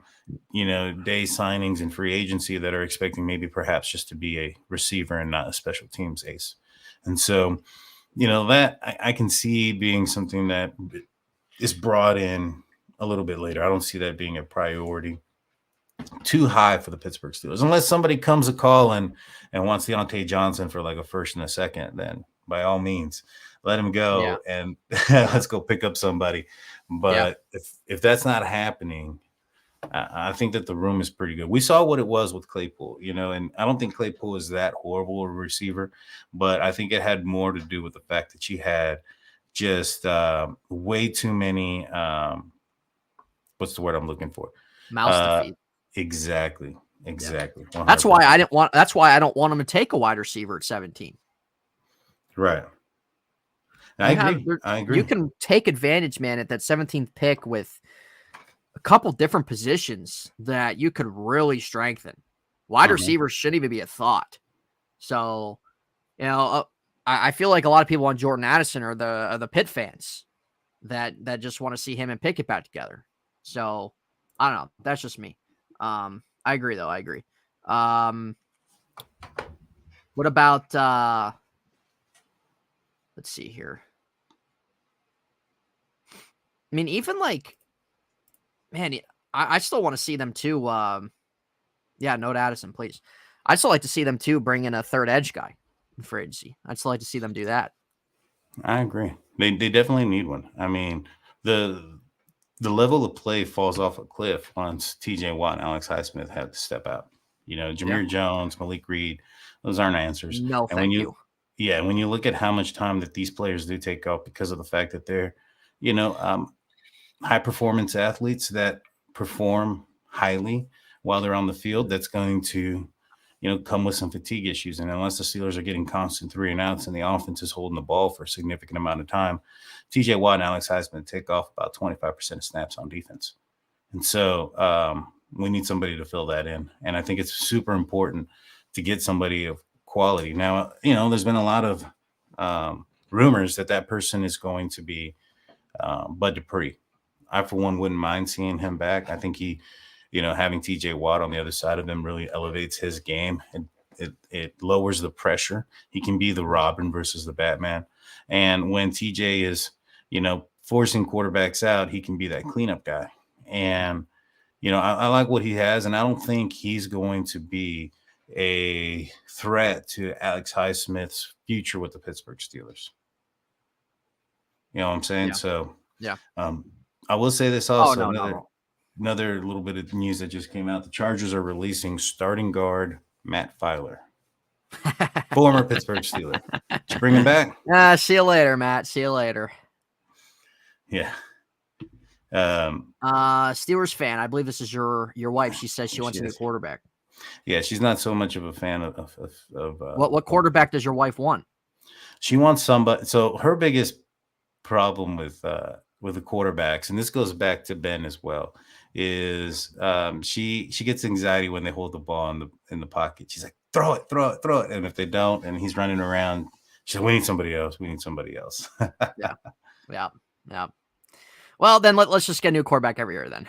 day signings in free agency that are expecting maybe perhaps just to be a receiver and not a special teams ace. And so, that I can see being something that is brought in a little bit later. I don't see that being a priority too high for the Pittsburgh Steelers, unless somebody comes a call and wants Deontay Johnson for like a first and a second, then by all means let him go and let's go pick up somebody. But if that's not happening, I think that the room is pretty good. We saw what it was with Claypool, and I don't think Claypool is that horrible a receiver, but I think it had more to do with the fact that you had just way too many what's the word I'm looking for? Mouse to feed. Exactly. Yeah. That's why I don't want him to take a wide receiver at 17. Right. I agree. You can take advantage, man, at that 17th pick with a couple different positions that you could really strengthen. Wide receivers shouldn't even be a thought. So, I feel like a lot of people on Jordan Addison are the Pitt fans that just want to see him and Pickett back together. So I don't know. That's just me. I agree though. I agree. What about let's see here. I mean, even like, man, I still want to see them too. Note Addison, please. I'd still like to see them too bring in a third edge guy in free agency. I'd still like to see them do that. I agree. They definitely need one. I mean, the level of play falls off a cliff once TJ Watt and Alex Highsmith have to step out. Jameer Jones, Malik Reed, those aren't answers. No, thank you. Yeah, when you look at how much time that these players do take off because of the fact that they're, high performance athletes that perform highly while they're on the field, that's going to, come with some fatigue issues. And unless the Steelers are getting constant 3 and outs and the offense is holding the ball for a significant amount of time, TJ Watt and Alex Highsmith take off about 25% of snaps on defense. And so we need somebody to fill that in. And I think it's super important to get somebody of quality. Now, there's been a lot of rumors that person is going to be Bud Dupree. I, for one, wouldn't mind seeing him back. I think he, having TJ Watt on the other side of him really elevates his game. It lowers the pressure. He can be the Robin versus the Batman. And when TJ is, forcing quarterbacks out, he can be that cleanup guy. And, I like what he has, and I don't think he's going to be a threat to Alex Highsmith's future with the Pittsburgh Steelers. You know what I'm saying? Yeah. So, Yeah. I will say this also. Oh, no. Another little bit of news that just came out. The Chargers are releasing starting guard Matt Filer, former Pittsburgh Steeler. Did you bring him back? See you later, Matt. See you later. Yeah. Steelers fan. I believe this is your wife. She says she wants a new quarterback. Yeah, she's not so much of a fan of what quarterback does your wife want? She wants somebody. So her biggest problem with the quarterbacks, and this goes back to Ben as well, is she gets anxiety when they hold the ball in the pocket. She's like, throw it, and if they don't, and he's running around, she's like, we need somebody else. Yeah. Well, then let's just get a new quarterback every year then.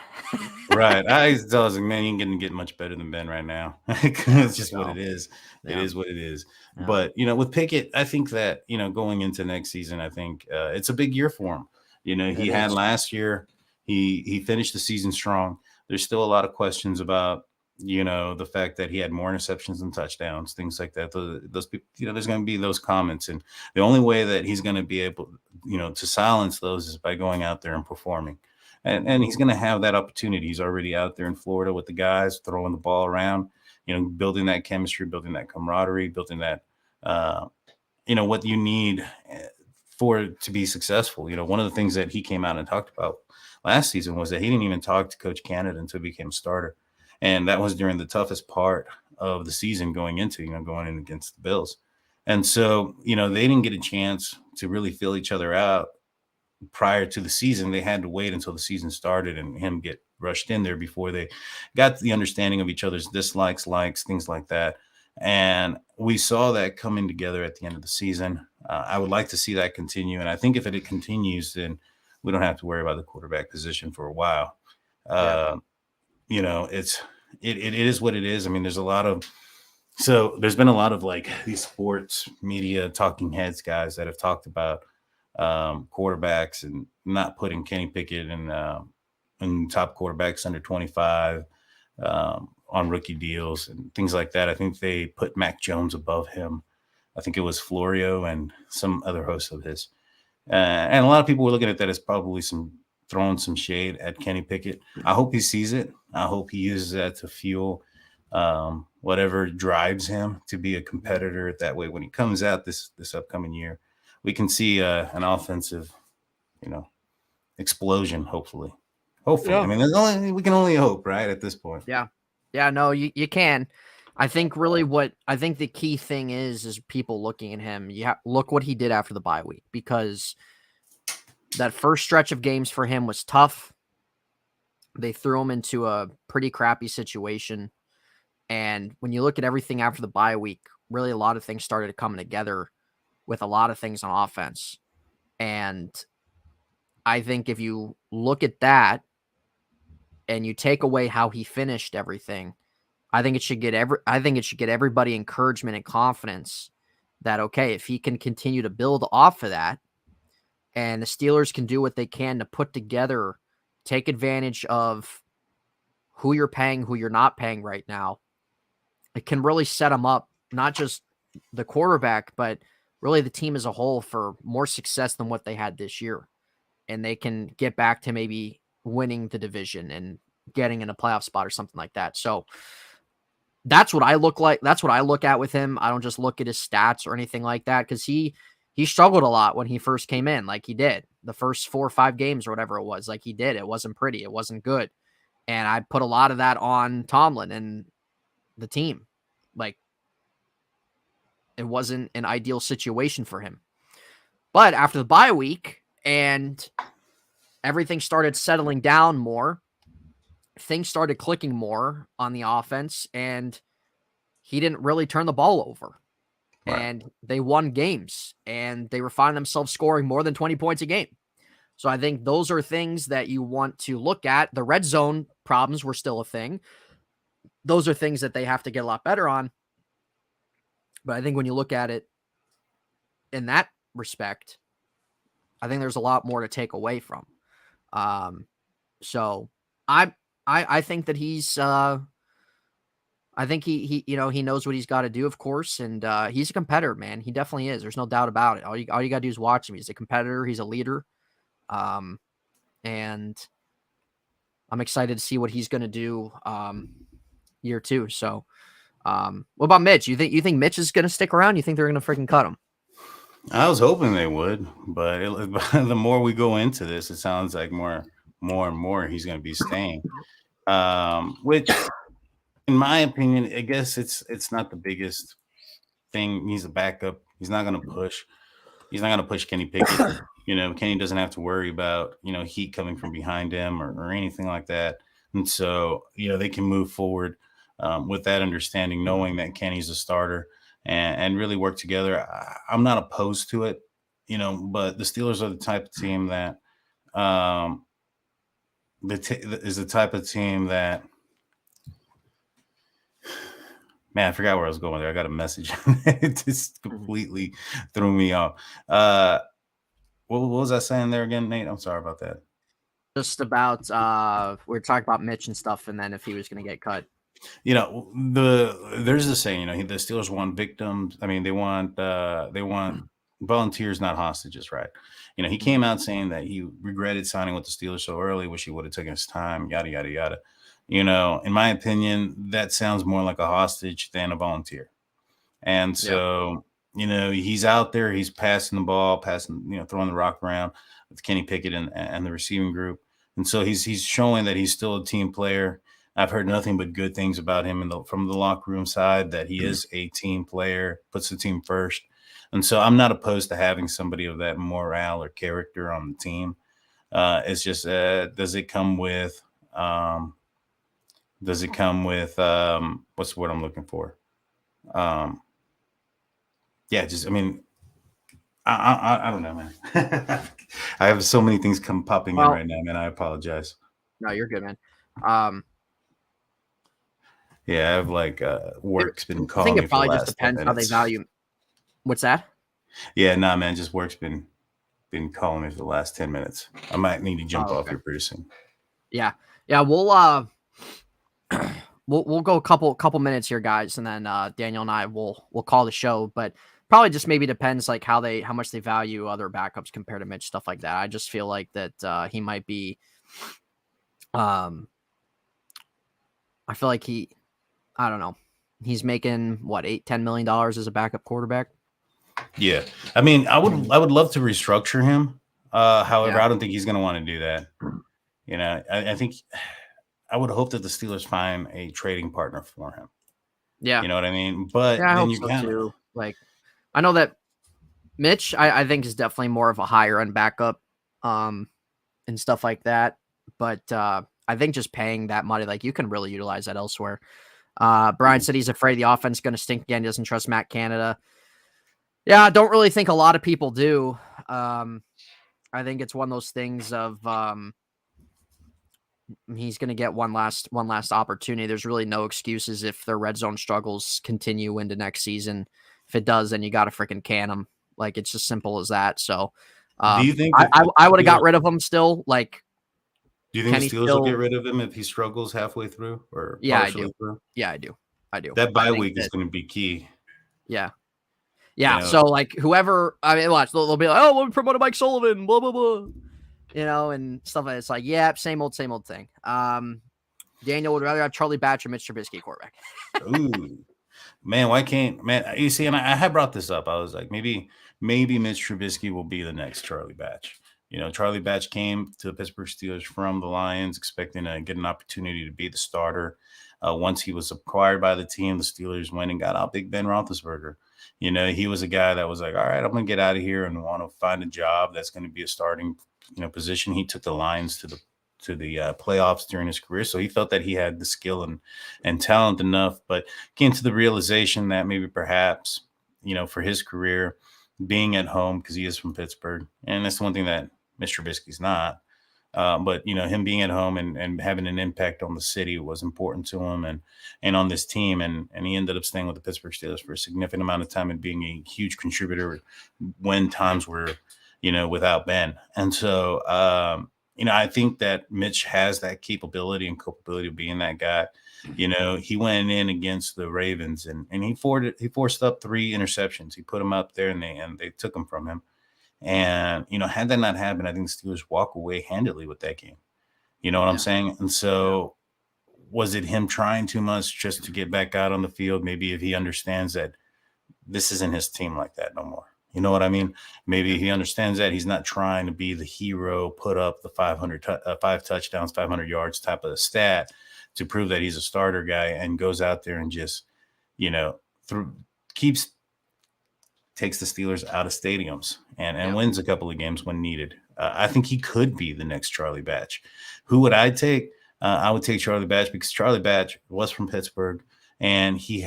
Right. I used to tell us, man, you ain't getting much better than Ben right now. It's just what it is. It is what it is. Yeah. But, with Pickett, I think that, going into next season, I think it's a big year for him. He had last year, he finished the season strong. There's still a lot of questions about, the fact that he had more interceptions than touchdowns, things like that. Those people, there's going to be those comments. And the only way that he's going to be able, to silence those is by going out there and performing. And he's going to have that opportunity. He's already out there in Florida with the guys, throwing the ball around, building that chemistry, building that camaraderie, building that, what you need for it to be successful. One of the things that he came out and talked about last season was that he didn't even talk to Coach Canada until he became a starter. And that was during the toughest part of the season going in against the Bills. And so, they didn't get a chance to really feel each other out prior to the season. They had to wait until the season started and him get rushed in there before they got the understanding of each other's dislikes, likes, things like that. And we saw that coming together at the end of the season. I would like to see that continue. And I think if it continues, then we don't have to worry about the quarterback position for a while. It is what it is. I mean, there's been a lot of like these sports media talking heads guys that have talked about quarterbacks and not putting Kenny Pickett in top quarterbacks under 25 on rookie deals and things like that. I think they put Mac Jones above him. I think it was Florio and some other host of his. And a lot of people were looking at that as probably throwing some shade at Kenny Pickett. I hope he sees it. I hope he uses that to fuel whatever drives him to be a competitor. That way, when he comes out this upcoming year, we can see an offensive, explosion. Hopefully. Yeah. I mean, we can only hope, right, at this point. Yeah. No, you can. I think really the key thing is people looking at him. Look what he did after the bye week, because that first stretch of games for him was tough. They threw him into a pretty crappy situation. And when you look at everything after the bye week, really a lot of things started coming together with a lot of things on offense. And I think if you look at that and you take away how he finished everything, I think it should get everybody encouragement and confidence that, okay, if he can continue to build off of that and the Steelers can do what they can to put together, take advantage of who you're paying, who you're not paying right now, it can really set them up, not just the quarterback, but really the team as a whole for more success than what they had this year. And they can get back to maybe winning the division and getting in a playoff spot or something like that. So that's what I look like. That's what I look at with him. I don't just look at his stats or anything like that, because he struggled a lot when he first came in, like he did the first 4 or 5 games or whatever it was. Like he did. It wasn't pretty. It wasn't good. And I put a lot of that on Tomlin and the team. Like, it wasn't an ideal situation for him. But after the bye week and everything started settling down more, things started clicking more on the offense, and he didn't really turn the ball over. Right. And they won games, and they were finding themselves scoring more than 20 points a game. So I think those are things that you want to look at. The red zone problems were still a thing. Those are things that they have to get a lot better on. But I think when you look at it in that respect, I think there's a lot more to take away from. So I think that he's I think he he knows what he's got to do, of course, and he's a competitor, man. He definitely is. There's no doubt about it. All you got to do is watch him. He's a competitor. He's a leader, and I'm excited to see what he's going to do year 2. So, what about Mitch? You think Mitch is going to stick around? You think they're going to freaking cut him? I was hoping they would, but the more we go into this, it sounds like more and more he's going to be staying. Which, in my opinion, I guess it's not the biggest thing. He's a backup. He's not going to push. He's not going to push Kenny Pickett. Kenny doesn't have to worry about heat coming from behind him or anything like that. And so they can move forward with that understanding, knowing that Kenny's a starter. And really work together. I'm not opposed to it, but the Steelers are the type of team that is the type of team that, man, I forgot where I was going there. I got a message. It just completely threw me off. What was I saying there again, Nate? I'm sorry about that. Just about we were talking about Mitch and stuff, and then if he was going to get cut. There's the saying, the Steelers want victims. I mean, they want volunteers, not hostages, right? He came out saying that he regretted signing with the Steelers so early, wish he would have taken his time, yada, yada, yada. In my opinion, that sounds more like a hostage than a volunteer. And so, he's out there, he's passing the ball, throwing the rock around with Kenny Pickett and the receiving group. And so he's showing that he's still a team player. I've heard nothing but good things about him from the locker room side, that he is a team player, puts the team first. And so I'm not opposed to having somebody of that morale or character on the team. It's just, does it come with what's the word I'm looking for? I don't know, man. I have so many things popping in right now, man. I apologize. No, you're good, man. Yeah, I've work's been calling. I think it probably just depends how they value. What's that? Yeah, nah, man. Just work's been calling me for the last 10 minutes. I might need to jump off here pretty soon. Yeah. We'll we'll go a couple minutes here, guys, and then Daniel and I will call the show. But probably just maybe depends how much they value other backups compared to Mitch, stuff like that. I just feel like that he might be. I feel like I don't know. He's making what, $8-10 million as a backup quarterback. Yeah, I mean, I would love to restructure him. However, I don't think he's going to want to do that. I think I would hope that the Steelers find a trading partner for him. Yeah, you know what I mean. But I then hope so too. I know that Mitch, I think is definitely more of a higher end backup, and stuff like that. But I think just paying that money, you can really utilize that elsewhere. Brian said he's afraid the offense is going to stink again. He doesn't trust Matt Canada. Yeah, I don't really think a lot of people do. I think it's one of those things of he's going to get one last opportunity. There's really no excuses if their red zone struggles continue into next season. If it does, then you got to freaking can him. It's just simple as that. So, do you think I would have got rid of him still? Do you think the Steelers will get rid of him if he struggles halfway through or partially through? Yeah, I do. That bye week is going to be key. Yeah. Yeah. So whoever, watch, they'll be like, oh, we promoted Mike Sullivan, blah, blah, blah, and stuff like that. It's same old thing. Daniel would rather have Charlie Batch or Mitch Trubisky quarterback. Ooh, man, why can't, man, you see, and I had brought this up. I was like, maybe Mitch Trubisky will be the next Charlie Batch. Charlie Batch came to the Pittsburgh Steelers from the Lions, expecting to get an opportunity to be the starter. Once he was acquired by the team, the Steelers went and got out Big Ben Roethlisberger. He was a guy that was like, all right, I'm going to get out of here and want to find a job that's going to be a starting, position. He took the Lions to the playoffs during his career. So he felt that he had the skill and talent enough, but came to the realization that maybe perhaps, for his career, being at home, because he is from Pittsburgh, and that's one thing that Mr. Trubisky's not. But him being at home and having an impact on the city was important to him and on this team. And he ended up staying with the Pittsburgh Steelers for a significant amount of time and being a huge contributor when times were, without Ben. And so, I think that Mitch has that capability and culpability of being that guy. He went in against the Ravens and he forced up 3 interceptions. He put them up there and they took them from him. And, had that not happened, I think the Steelers walk away handily with that game. You know what I'm saying? And so was it him trying too much just to get back out on the field? Maybe if he understands that this isn't his team like that no more. You know what I mean? Maybe he understands that he's not trying to be the hero, put up the 5 touchdowns, 500 yards type of stat to prove that he's a starter guy, and goes out there and just, takes the Steelers out of stadiums and wins a couple of games when needed. I think he could be the next Charlie Batch. Who would I take? I would take Charlie Batch because Charlie Batch was from Pittsburgh, and he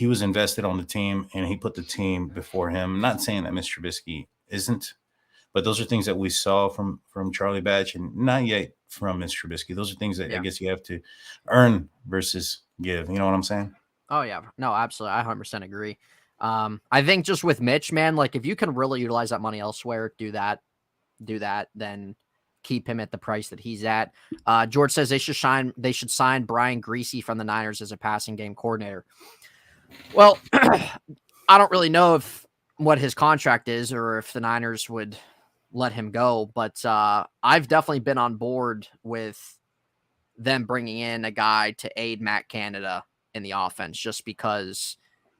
was invested on the team, and he put the team before him. I'm not saying that Mr. Trubisky isn't, but those are things that we saw from Charlie Batch, and not yet from Mr. Trubisky. Those are things that I guess you have to earn versus give. You know what I'm saying? Oh yeah, no, absolutely. I 100% agree. I think just with Mitch, man, like if you can really utilize that money elsewhere, do that, then keep him at the price that he's at. George says they should sign Brian Greasy from the Niners as a passing game coordinator. Well, I don't really know what his contract is or if the Niners would let him go, but I've definitely been on board with them bringing in a guy to aid Matt Canada in the offense, just because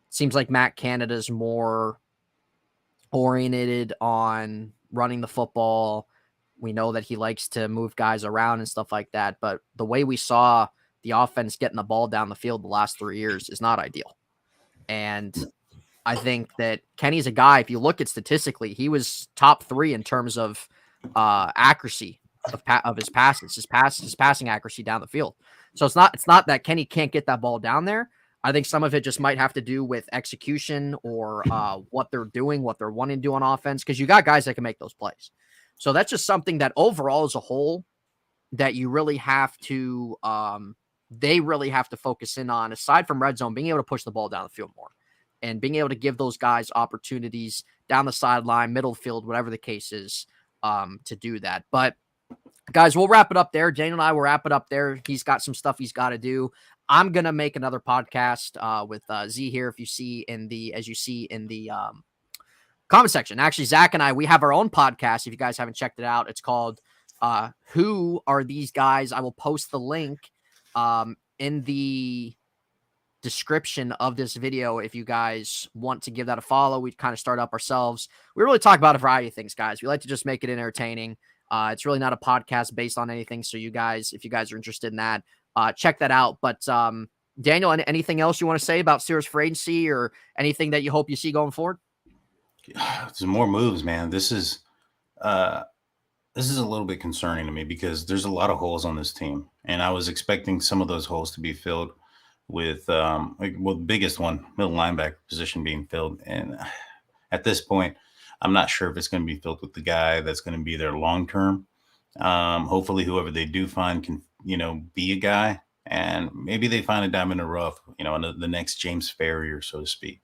it seems like Matt Canada's more oriented on running the football. We know that he likes to move guys around and stuff like that, but the way we saw the offense getting the ball down the field the last 3 years is not ideal. And I think that Kenny's a guy, if you look at statistically, he was top 3 in terms of accuracy of his passes, his passing accuracy down the field. So it's not that Kenny can't get that ball down there. I think some of it just might have to do with execution or what they're doing, what they're wanting to do on offense, because you got guys that can make those plays. So that's just something that overall as a whole that you really have to they really have to focus in on, aside from red zone, being able to push the ball down the field more and being able to give those guys opportunities down the sideline, middle field, whatever the case is, to do that. But guys, we'll wrap it up there. Daniel and I will wrap it up there. He's got some stuff he's got to do. I'm going to make another podcast with Z here. As you see in the comment section. Actually, Zach and I, we have our own podcast. If you guys haven't checked it out, it's called Who Are These Guys? I will post the link in the description of this video if you guys want to give that a follow. We kind of start up ourselves. We really talk about a variety of things, guys. We like to just make it entertaining. It's really not a podcast based on anything. So you guys, if you guys are interested in that, check that out. But Daniel, anything else you want to say about Steelers free agency or anything that you hope you see going forward? Some more moves, man. This is a little bit concerning to me because there's a lot of holes on this team, and I was expecting some of those holes to be filled with, the biggest one, middle linebacker position being filled. And at this point, I'm not sure if it's going to be filled with the guy that's going to be there long term. Hopefully, whoever they do find can, be a guy, and maybe they find a diamond in the rough, the next James Ferrier, so to speak.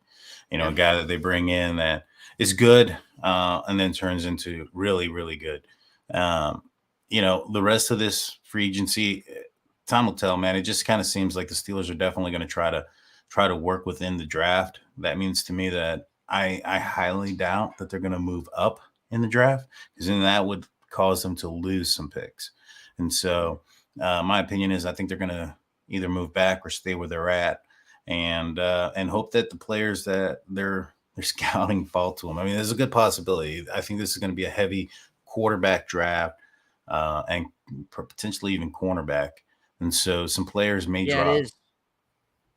A guy that they bring in that is good and then turns into really, really good. The rest of this free agency, time will tell, man. It just kind of seems like the Steelers are definitely going to try to work within the draft. That means to me that I highly doubt that they're going to move up in the draft, because then that would cause them to lose some picks. And so my opinion is I think they're going to either move back or stay where they're at, and hope that the players that they're scouting fall to them. I mean, there's a good possibility. I think this is going to be a heavy quarterback draft and potentially even cornerback. And so some players may drop. It is.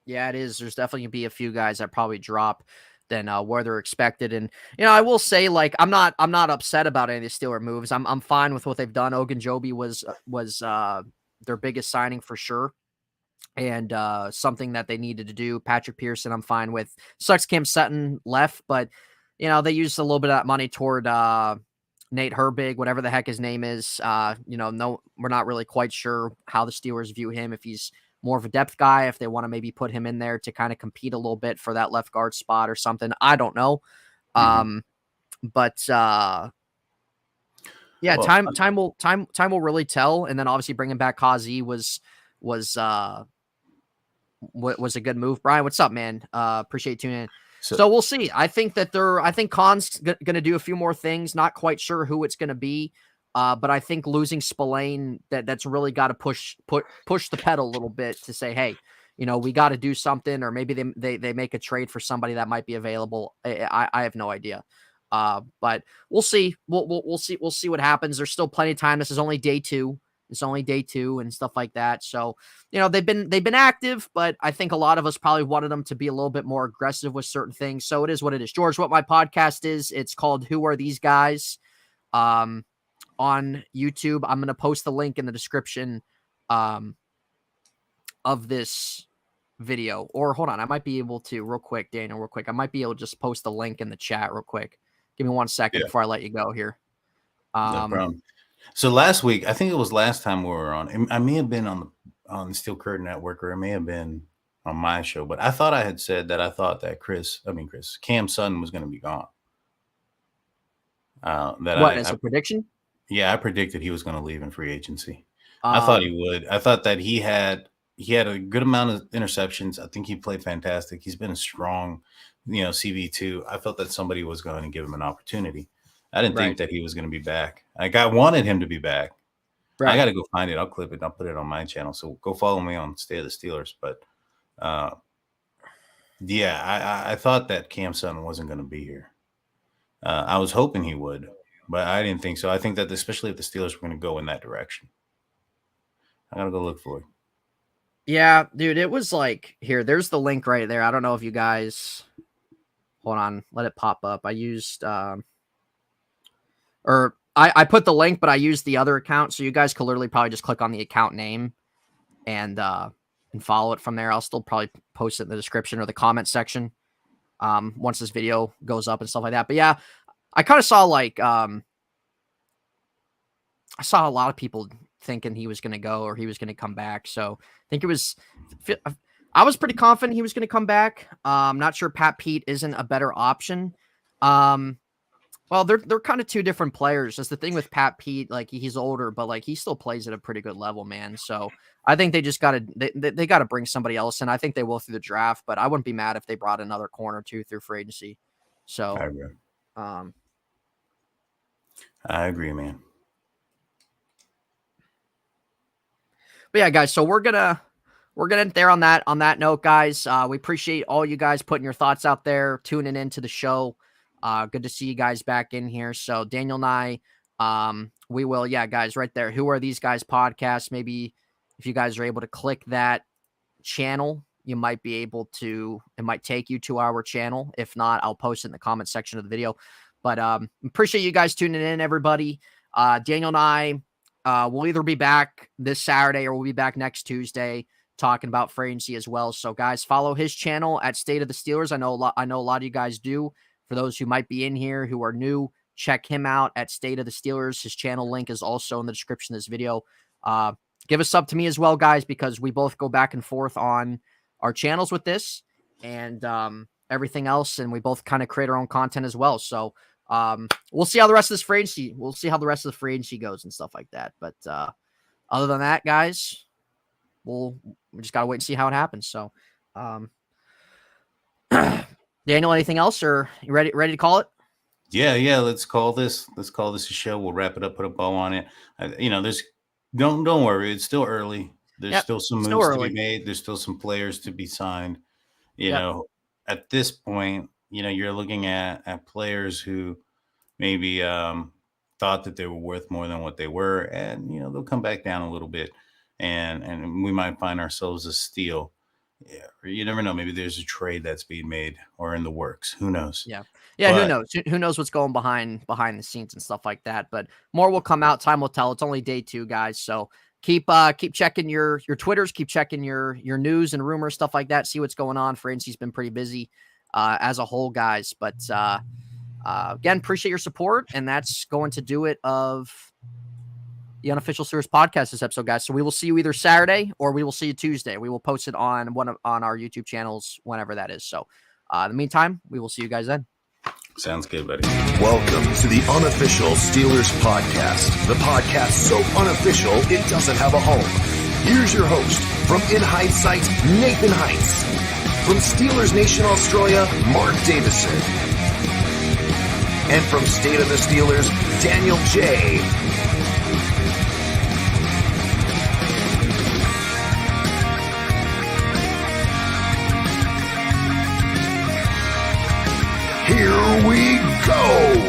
Yeah, it is. There's definitely going to be a few guys that probably drop than where they're expected. And, I will say, like, I'm not upset about any of the Steeler moves. I'm fine with what they've done. Ogunjobi was their biggest signing for sure, and something that they needed to do. Patrick Pearson, I'm fine with. Sucks Cam Sutton left, but they used a little bit of that money toward Nate Herbig, whatever the heck his name is. No, we're not really quite sure how the Steelers view him. If he's more of a depth guy, if they want to maybe put him in there to kind of compete a little bit for that left guard spot or something. I don't know. But Yeah, Well, time will really tell. And then obviously bringing back Kazi was a good move. Brian, what's up, man? Appreciate tuning in. So we'll see. I think Khan's going to do a few more things. Not quite sure who it's going to be. But I think losing Spillane, that's really got to push the pedal a little bit to say, hey, we got to do something, or maybe they make a trade for somebody that might be available. I have no idea. But we'll see. We'll see what happens. There's still plenty of time. This is only day 2. It's only day 2 and stuff like that. So, they've been active, but I think a lot of us probably wanted them to be a little bit more aggressive with certain things. So it is what it is. George, what my podcast is, it's called Who Are These Guys? On YouTube. I'm going to post the link in the description of this video. Or hold on, I might be able to real quick, Daniel, real quick. I might be able to just post the link in the chat real quick. Give me 1 second before I let you go here. No problem. So last week, I think it was last time we were on. I may have been on the Steel Curtain Network, or it may have been on my show. But I thought I had said that I thought that Cam Sutton was going to be gone. As a prediction? Yeah, I predicted he was going to leave in free agency. I thought he would. I thought that he had a good amount of interceptions. I think he played fantastic. He's been a strong, CB2. I felt that somebody was going to give him an opportunity. I didn't think that he was going to be back. I wanted him to be back. Right. I got to go find it. I'll clip it and I'll put it on my channel. So go follow me on State of the Steelers. But I thought that Cam Sutton wasn't going to be here. I was hoping he would, but I didn't think so. I think that especially if the Steelers were going to go in that direction. I got to go look for it. Yeah, dude, it was like, here, there's the link right there. I don't know if you guys, hold on, let it pop up. I used, I put the link, but I used the other account. So you guys could literally probably just click on the account name and follow it from there. I'll still probably post it in the description or the comment section once this video goes up and stuff like that. But yeah, I kind of saw I saw a lot of people thinking he was going to go or he was going to come back. So I think I was pretty confident he was going to come back. I'm not sure Pat Pete isn't a better option. Well, they're kind of two different players. That's the thing with Pat Pete. Like, he's older, but like he still plays at a pretty good level, man. So I think they just got to they got to bring somebody else in. I think they will through the draft, but I wouldn't be mad if they brought another corner too through free agency. So I agree, man. But yeah, guys, so we're gonna end there on that note, guys. We appreciate all you guys putting your thoughts out there, tuning into the show. Good to see you guys back in here. So Daniel and I, we will, guys, right there. Who Are These Guys podcast? Maybe if you guys are able to click that channel, you might be able to, it might take you to our channel. If not, I'll post it in the comment section of the video. But appreciate you guys tuning in, everybody. Daniel and I, we'll either be back this Saturday or we'll be back next Tuesday talking about free agency as well. So guys, follow his channel at State of the Steelers. I know a lot of you guys do. For those who might be in here who are new, check him out at State of the Steelers. His channel link is also in the description of this video. Give a sub to me as well, guys, because we both go back and forth on our channels with this and everything else, and we both kind of create our own content as well. So we'll see how the rest of this free agency, we'll see how the rest of the free agency goes and stuff like that. But other than that, guys, we just gotta wait and see how it happens. So Daniel, anything else, or you ready to call it? Yeah. Let's call this a show. We'll wrap it up, put a bow on it. There's don't worry. It's still early. There's still some moves to be made. There's still some players to be signed. You know, at this point, you're looking at players who maybe thought that they were worth more than what they were, and they'll come back down a little bit, and we might find ourselves a steal. Yeah, or you never know. Maybe there's a trade that's being made or in the works. Who knows? Yeah. Who knows? Who knows what's going behind the scenes and stuff like that. But more will come out. Time will tell. It's only day 2, guys. So keep checking your Twitters. Keep checking your news and rumors, stuff like that. See what's going on. Free agency's been pretty busy as a whole, guys. But again, appreciate your support, and that's going to do it of the Unofficial Steelers podcast this episode, guys. So we will see you either Saturday or we will see you Tuesday. We will post it on our YouTube channels whenever that is. So in the meantime, we will see you guys then. Sounds good, buddy. Welcome to the Unofficial Steelers Podcast, the podcast so unofficial it doesn't have a home. Here's your host, from In Hindsight, Nathan Heitz. From Steelers Nation Australia, Mark Davison. And from State of the Steelers, Daniel J. Here we go!